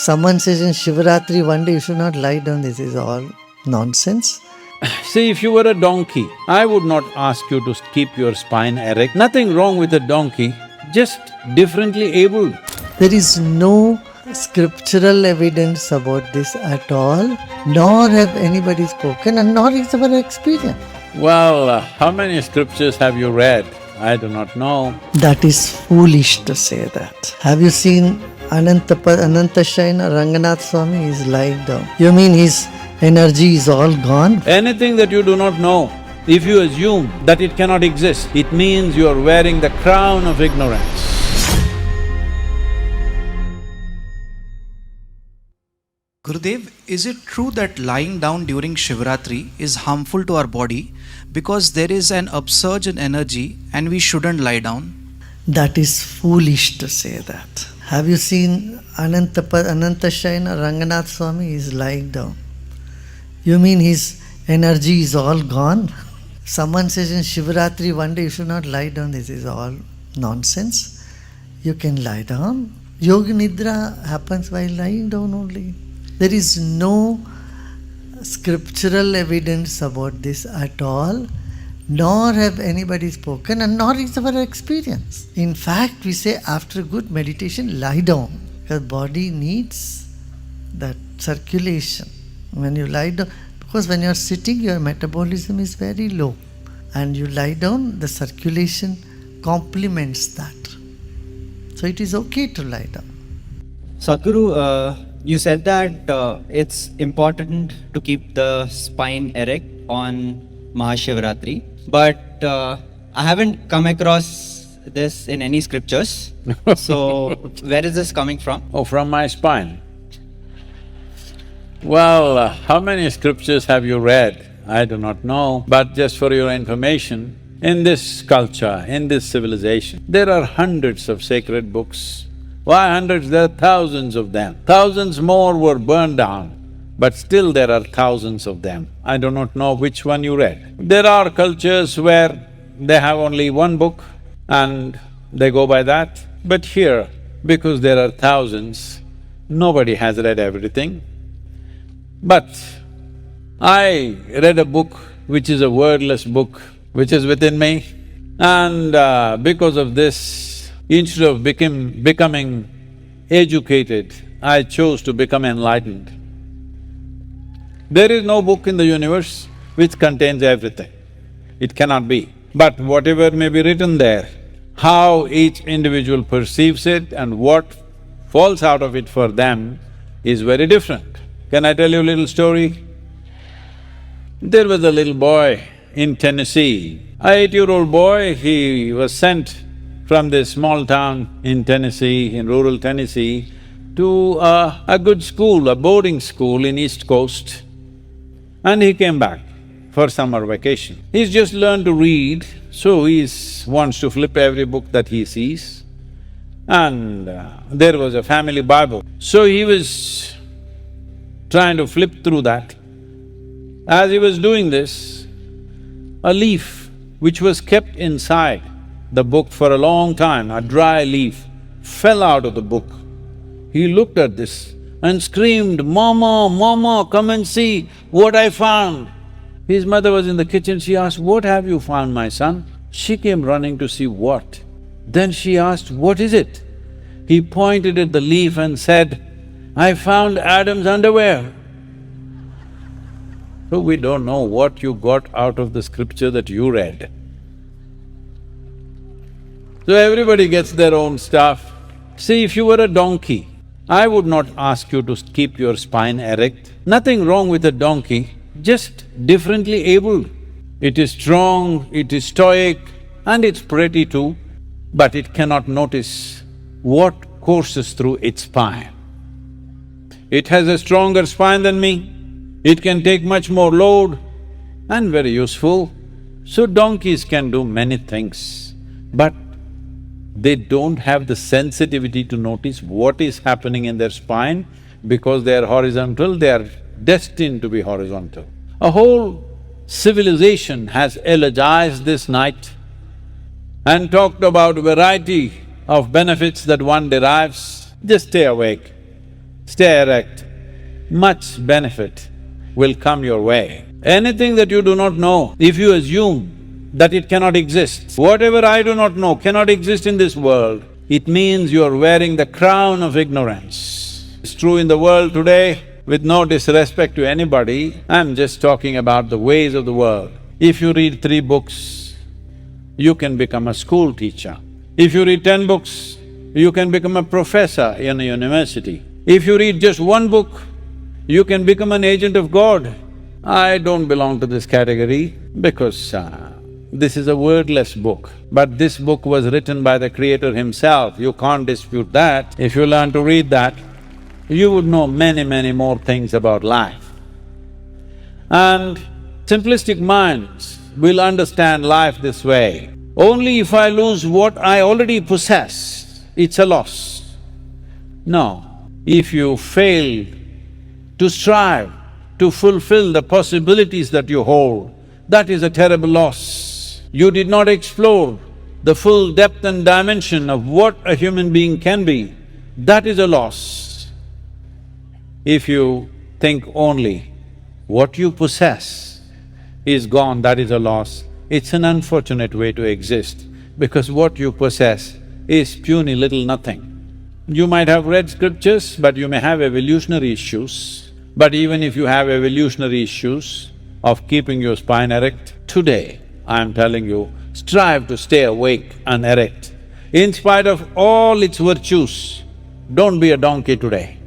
Someone says in Shivaratri one day you should not lie down, this is all nonsense. See, if you were a donkey, I would not ask you to keep your spine erect. Nothing wrong with a donkey, just differently abled. There is no scriptural evidence about this at all, nor have anybody spoken, and nor is our experience. Well, how many scriptures have you read? I do not know. That is foolish to say that. Have you seen Anantashaina Ranganath Swami is lying down? You mean his energy is all gone? Anything that you do not know, if you assume that it cannot exist, it means you are wearing the crown of ignorance. Gurudev, is it true that lying down during Shivaratri is harmful to our body because there is an upsurge in energy and we shouldn't lie down? That is foolish to say that. Have you seen Anantashaina Ranganath Swami is lying down? You mean his energy is all gone? Someone says in Shivaratri one day you should not lie down, this is all nonsense. You can lie down. Yoga Nidra happens while lying down only. There is no scriptural evidence about this at all, nor have anybody spoken, and nor is our experience. In fact, we say after good meditation, lie down, because body needs that circulation. When you lie down, because when you are sitting, your metabolism is very low, and you lie down, the circulation complements that. So it is okay to lie down. Sadhguru, you said that it's important to keep the spine erect on Mahashivratri, but I haven't come across this in any scriptures. So, where is this coming from? Oh, from my spine. Well, how many scriptures have you read? I do not know, but just for your information, in this culture, in this civilization, there are hundreds of sacred books. Why hundreds? There are thousands of them. Thousands more were burned down, but still there are thousands of them. I do not know which one you read. There are cultures where they have only one book and they go by that. But here, because there are thousands, nobody has read everything. But I read a book which is a wordless book, which is within me, and because of this, instead of becoming educated, I chose to become enlightened. There is no book in the universe which contains everything. It cannot be. But whatever may be written there, how each individual perceives it and what falls out of it for them is very different. Can I tell you a little story? There was a little boy in Tennessee, an 8-year-old boy. He was sent from this small town in Tennessee, in rural Tennessee, to a good school, a boarding school in East Coast, and he came back for summer vacation. He's just learned to read, so he wants to flip every book that he sees, and there was a family Bible. So he was trying to flip through that. As he was doing this, a leaf which was kept inside the book for a long time, a dry leaf, fell out of the book. He looked at this and screamed, "Mama, Mama, come and see what I found." His mother was in the kitchen. She asked, "What have you found, my son?" She came running to see what. Then she asked, "What is it?" He pointed at the leaf and said, "I found Adam's underwear." So we don't know what you got out of the scripture that you read. So everybody gets their own stuff. See, if you were a donkey, I would not ask you to keep your spine erect. Nothing wrong with a donkey, just differently abled. It is strong, it is stoic, and it's pretty too, but it cannot notice what courses through its spine. It has a stronger spine than me, it can take much more load and very useful. So donkeys can do many things, but they don't have the sensitivity to notice what is happening in their spine. Because they are horizontal, they are destined to be horizontal. A whole civilization has eulogized this night and talked about variety of benefits that one derives. Just stay awake. stay erect, much benefit will come your way. Anything that you do not know, if you assume that it cannot exist, whatever I do not know cannot exist in this world, it means you are wearing the crown of ignorance. It's true in the world today, with no disrespect to anybody, I'm just talking about the ways of the world. If you read 3 books, you can become a school teacher. If you read 10 books, you can become a professor in a university. If you read just 1 book, you can become an agent of God. I don't belong to this category because this is a wordless book. But this book was written by the Creator himself, you can't dispute that. If you learn to read that, you would know many, many more things about life. And simplistic minds will understand life this way. Only if I lose what I already possess, it's a loss. No, if you fail to strive to fulfill the possibilities that you hold, that is a terrible loss. You did not explore the full depth and dimension of what a human being can be, that is a loss. If you think only what you possess is gone, that is a loss, it's an unfortunate way to exist because what you possess is puny little nothing. You might have read scriptures, but you may have evolutionary issues. But even if you have evolutionary issues of keeping your spine erect, today I'm telling you, strive to stay awake and erect. In spite of all its virtues, don't be a donkey today.